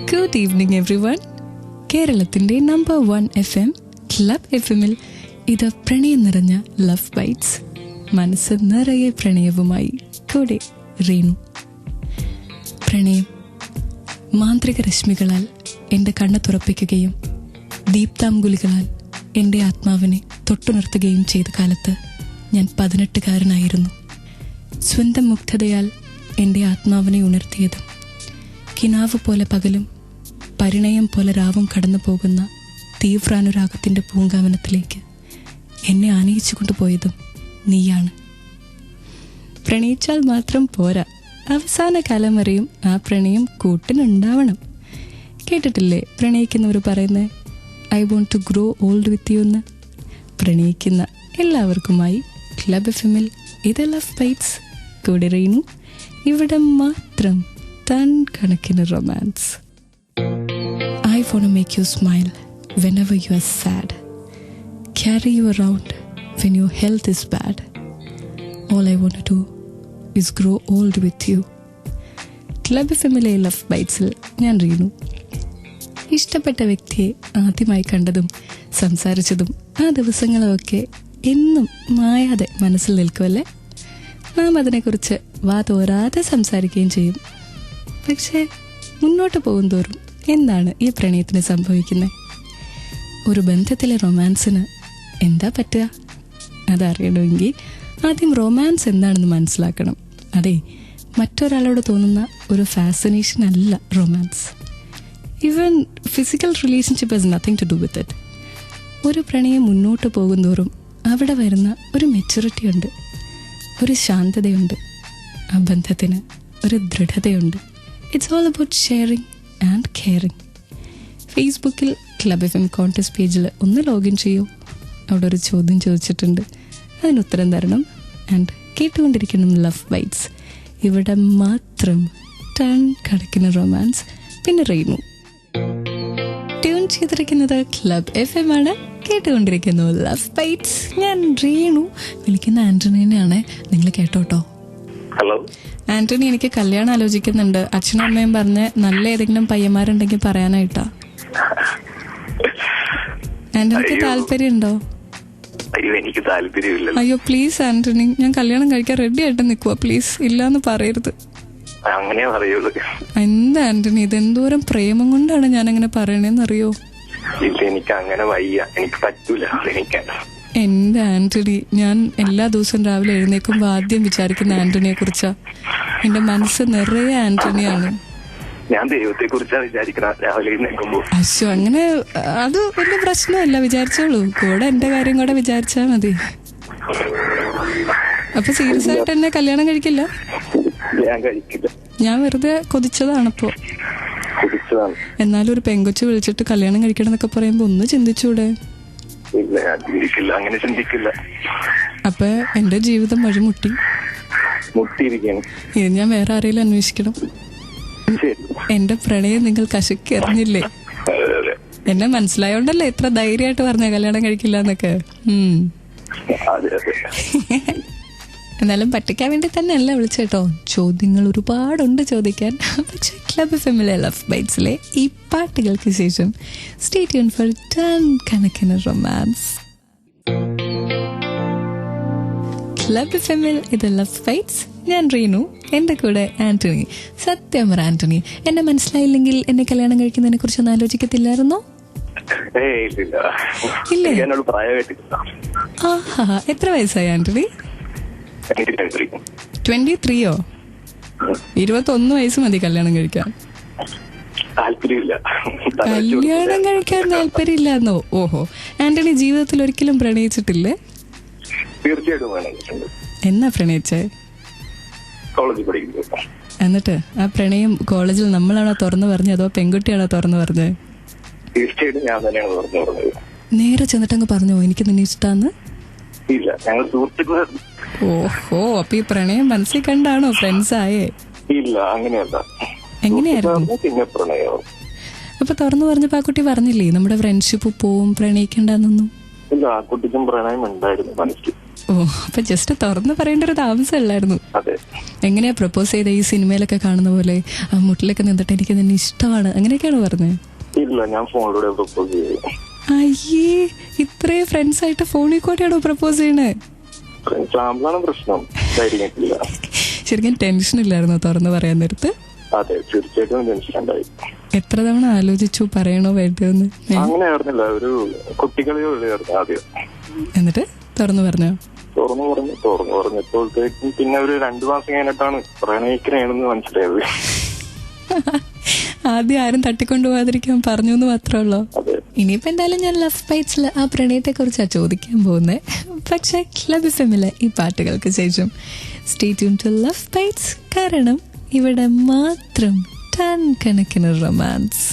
Good evening every one. കേരളത്തിൻ്റെ number 1 FM club FM-ൽ ഇത് പ്രണയം നിറഞ്ഞ ലവ് ബൈറ്റ്സ്. മനസ്സ് നിറയെ പ്രണയവുമായി കൂടെ റീനു. പ്രണയം മാന്ത്രിക രശ്മികളാൽ എൻ്റെ കണ്ണ് തുറപ്പിക്കുകയും ദീപ്താംഗുലികളാൽ എൻ്റെ ആത്മാവിനെ തൊട്ടുണർത്തുകയും ചെയ്ത കാലത്ത് ഞാൻ 18-കാരനായിരുന്നു. സ്വന്തം മുഗ്ധതയാൽ എൻ്റെ ആത്മാവിനെ ഉണർത്തിയതും കിനാവ് പോലെ പകലും പരിണയം പോലെ രാവും കടന്നു പോകുന്ന തീവ്രാനുരാഗത്തിൻ്റെ പൂങ്കാവനത്തിലേക്ക് എന്നെ ആനയിച്ചു കൊണ്ടുപോയതും നീയാണ്. പ്രണയിച്ചാൽ മാത്രം പോരാ, അവസാന കാലം വരെയും ആ പ്രണയം കൂട്ടിനുണ്ടാവണം. കേട്ടിട്ടില്ലേ പ്രണയിക്കുന്നവർ പറയുന്നത് I want to grow old with you എന്ന്? പ്രണയിക്കുന്ന എല്ലാവർക്കുമായി ക്ലബ് FM-ൽ ഇത് ലവ് ബൈറ്റ്സ്. കൂടെ റീനു. ഇവിടെ മാത്രം ടൺ കണക്കിന് romance. I want to make you smile whenever you are sad. Carry you around when your health is bad. All I want to do is grow old with you. Club FM-ലെ love ബൈറ്റ്സിൽ ഞാൻ റീനു. ഇഷ്ടപ്പെട്ട വ്യക്തിയെ ആദ്യമായി കണ്ടതും സംസാരിച്ചതും ആ ദിവസങ്ങളുമൊക്കെ എന്നും മായാതെ മനസ്സിൽ നിൽക്കുമല്ലേ? നാം അതിനെക്കുറിച്ച് വാതോരാതെ സംസാരിക്കുകയും ചെയ്യും. പക്ഷേ മുന്നോട്ട് പോകും തോറും എന്താണ് ഈ പ്രണയത്തിന് സംഭവിക്കുന്നത്? ഒരു ബന്ധത്തിലെ റൊമാൻസിന് എന്താ പറ്റുക? അതറിയണമെങ്കിൽ ആദ്യം റൊമാൻസ് എന്താണെന്ന് മനസ്സിലാക്കണം. അതെ, മറ്റൊരാളോട് തോന്നുന്ന ഒരു ഫാസിനേഷൻ അല്ല romance. Even physical relationship has nothing to do with it. ഒരു പ്രണയം മുന്നോട്ട് പോകുന്തോറും അവിടെ വരുന്ന ഒരു മെച്യൂരിറ്റി ഉണ്ട്, ഒരു ശാന്തതയുണ്ട്, ആ ബന്ധത്തിന് ഒരു ദൃഢതയുണ്ട്. It's all about sharing and caring. ഫേസ്ബുക്കിൽ ക്ലബ് FM കോൺടെസ്റ്റ് പേജിൽ ഒന്ന് ലോഗിൻ ചെയ്യൂ. അവിടെ ഒരു ചോദ്യം ചോദിച്ചിട്ടുണ്ട്, അതിന് ഉത്തരം തരണം. ആൻഡ് കേട്ടുകൊണ്ടിരിക്കണം ലവ് ബൈറ്റ്സ്. ഇവിടെ മാത്രം ടൺ കണക്കിന് റൊമാൻസ്. പിന്നെ റീനു. ട്യൂൺ ചെയ്തിരിക്കുന്നത് ക്ലബ് FM ആണ്. കേട്ടുകൊണ്ടിരിക്കുന്നു ലവ് ബൈറ്റ്സ്. ഞാൻ റീനു. വിളിക്കുന്ന ആന്റണീനെയാണ്. നിങ്ങൾ കേട്ടോട്ടോ. ഹലോ ആന്റണി, എനിക്ക് കല്യാണം ആലോചിക്കുന്നുണ്ട്. അച്ഛനും അമ്മയും പറഞ്ഞ് നല്ല ഏതെങ്കിലും പയ്യന്മാരുണ്ടെങ്കിൽ പറയാനായിട്ടാ. ആന്റണിക്ക് താല്പര്യമുണ്ടോ? അയ്യോ, എനിക്ക് താല്പര്യമില്ല. അയ്യോ പ്ലീസ് ആന്റണി, ഞാൻ കല്യാണം കഴിക്കാൻ റെഡി ആയിട്ട് നിൽക്കുക. പ്ലീസ്, ഇല്ലാന്ന് പറയരുത്. അങ്ങനെ പറയുള്ളൂ. എന്താ ആന്റണി, ഇതെന്തോരം പ്രേമം കൊണ്ടാണ് ഞാൻ അങ്ങനെ പറയണേന്നറിയോ? ഇല്ല, എനിക്ക് അങ്ങനെ വയ്യ, എനിക്ക് പറ്റൂല. എന്റെ ആന്റണി, ഞാൻ എല്ലാ ദിവസവും രാവിലെ എഴുന്നേക്കുമ്പോ ആദ്യം വിചാരിക്കുന്ന ആന്റണിയെ കുറിച്ചാ. എന്റെ മനസ്സ് നിറയെ ആന്റണിയാണ്. ഞാൻ ദൈവത്തെ കുറിച്ചാണ് വിചാരിക്കുന്നത് രാവിലെ എഴുന്നേക്കുമ്പോ. അശ്ശോ, അങ്ങനെ അത് വലിയ പ്രശ്നമല്ല, വിചാരിച്ചോളൂ. കൂടെ എന്റെ കാര്യം കൂടെ വിചാരിച്ചാ മതി. അപ്പൊ സീരിയസ് ആയിട്ട് എന്നെ കല്യാണം കഴിക്കില്ല? ഞാൻ കഴിക്കില്ല. ഞാൻ വെറുതെ കൊതിച്ചതാണിപ്പോ. എന്നാലും ഒരു പെങ്കൊച്ച് വിളിച്ചിട്ട് കല്യാണം കഴിക്കണം എന്നൊക്കെ പറയുമ്പോ ഒന്ന് ചിന്തിച്ചൂടെ? ഇല്ല, ഞാൻ ചിന്തിക്കില്ല, അങ്ങനെ ചിന്തിക്കില്ല. അപ്പൊ എന്റെ ജീവിതം വഴിമുട്ടി മുട്ടിയിരിക്കണം. ഇത് ഞാൻ വേറെ ആരെങ്കിലും അന്വേഷിക്കണം. എന്റെ പ്രണയം നിങ്ങൾ കശക്കി എറിഞ്ഞില്ലേ? എന്നെ മനസ്സിലായോണ്ടല്ലേ ഇത്ര ധൈര്യമായിട്ട് പറഞ്ഞ കല്യാണം കഴിക്കില്ല എന്നൊക്കെ. എന്നാലും പറ്റിക്കാൻ വേണ്ടി തന്നെയല്ല വിളിച്ചേട്ടോ. ചോദ്യങ്ങൾ ഒരുപാടുണ്ട് ചോദിക്കാൻ. പക്ഷെ ക്ലബ് FM-ലെ ലവ് ബൈറ്റ്സിലെ ഈ പാട്ടുകൾക്ക് ശേഷം സ്റ്റേ ട്യൂൺ ഫോർ ടൺ കണക്കിന് റൊമാൻസ്. ക്ലബ് FM-ൽ ഇത് ലവ് ബൈറ്റ്സ്. ഞാൻ റീനു. എന്റെ കൂടെ ആന്റണി. സത്യം പറ ആന്റണി, എന്നെ മനസ്സിലായില്ലെങ്കിൽ എന്നെ കല്യാണം കഴിക്കുന്നതിനെ കുറിച്ചൊന്നും ആലോചിക്കത്തില്ലായിരുന്നോ? ഇല്ലേ? ആഹാ, എത്ര വയസ്സായി ആന്റണി? 23യോ? 21 വയസ്സ് മതി കല്യാണം കഴിക്കാൻ. കല്യാണം കഴിക്കാൻ താല്പര്യമില്ലാന്നോ? ഓഹോ, ആന്റണി ജീവിതത്തിൽ ഒരിക്കലും പ്രണയിച്ചിട്ടില്ലേ? തീർച്ചയായിട്ടും. എന്നാ പ്രണയിച്ചേ? കോളേജിൽ പഠിക്കുന്നു. എന്നിട്ട് ആ പ്രണയം കോളേജിൽ നമ്മളാണോ തുറന്നു പറഞ്ഞത്, അതോ പെൺകുട്ടിയാണോ തുറന്നു പറഞ്ഞത്? തീർച്ചയായിട്ടും ഞാൻ തന്നെയാണ് തുറന്നു പറഞ്ഞത്. നേരെ ചെന്നിട്ടങ്ങ് പറഞ്ഞോ എനിക്ക് നിന്നെ ഇഷ്ടാന്ന്? ഇല്ല, ഞങ്ങൾ സുഹൃത്തുക്കളായിരുന്നു. ഓഹോ, അപ്പൊ ഈ പ്രണയം മനസ്സിൽ കണ്ടാണോ ഫ്രണ്ട്സ് ആയേ? ഇല്ല, അങ്ങനെയല്ല. എങ്ങനെയായിരുന്നു? പിന്നെ പ്രണയം. അപ്പൊ തുറന്നു പറഞ്ഞപ്പോ ആ കുട്ടി പറഞ്ഞില്ലേ നമ്മുടെ ഫ്രണ്ട്ഷിപ്പ് പോവും, പ്രണയിക്കണ്ടെന്നൊന്നും? ഇല്ല, ആ കുട്ടിക്കും പ്രണയം ഉണ്ടായിരുന്നു മനസ്സിൽ. ഓ, അപ്പൊ ജസ്റ്റ് തുറന്ന് പറയേണ്ട ഒരു താമസമല്ലായിരുന്നു. അതെ. എങ്ങനെയാ പ്രപ്പോസ് ചെയ്ത? ഈ സിനിമയിലൊക്കെ കാണുന്ന പോലെ ആ മുട്ടിലൊക്കെ നിന്നിട്ട് എനിക്ക് നിന്നെ ഇഷ്ടമാണ് അങ്ങനെയൊക്കെയാണോ പറഞ്ഞത്? ഇല്ല, ഞാൻ ഫോണിലൂടെ പ്രപ്പോസ് ചെയ്തു. അയ്യേ, ഇത്രയും ഫ്രണ്ട്സ് ആയിട്ട് ഫോണിൽ കൂടെയാണോ പ്രപ്പോസ് ചെയ്യണേ? ഫ്രണ്ട്സാകുമ്പോഴാണ് പ്രശ്നം, ധൈര്യമില്ല. ശരിക്കും ടെൻഷൻ ഇല്ലായിരുന്നോ തുറന്ന് പറയാൻ നേരത്ത്? അതെ, തീർച്ചയായിട്ടും ടെൻഷൻ ഉണ്ടായി. എത്ര തവണ ആലോചിച്ചു പറയണോ വേണ്ടോന്ന്? അങ്ങനെ ആയിരുന്നില്ല, ഒരു കുട്ടികളിയായിരുന്നു ആദ്യം. എന്നിട്ട് തുറന്നു പറഞ്ഞോ? തുറന്നു പറഞ്ഞപ്പോഴത്തേക്കും പിന്നെ ഒരു 2 മാസം കഴിഞ്ഞിട്ടാണ് പ്രണയിക്കണേണെന്ന് മനസ്സിലായത്. ആദ്യം ആരും തട്ടിക്കൊണ്ടുപോകാതിരിക്കാൻ പറഞ്ഞു എന്ന് മാത്രമേ ഉള്ളൂ. ഇനിയിപ്പോ എന്തായാലും ഞാൻ ലവ് ബൈറ്റ്സിൽ ആ പ്രണയത്തെ കുറിച്ചാണ് ചോദിക്കാൻ പോകുന്നത്. പക്ഷെ ക്ലബ് എഫ്എമ്മിലെ ഈ പാട്ടുകൾക്ക് ശേഷം stay tune to love bites. കാരണം ഇവിടെ മാത്രം ടൺ കണക്കിന് റൊമാൻസ്.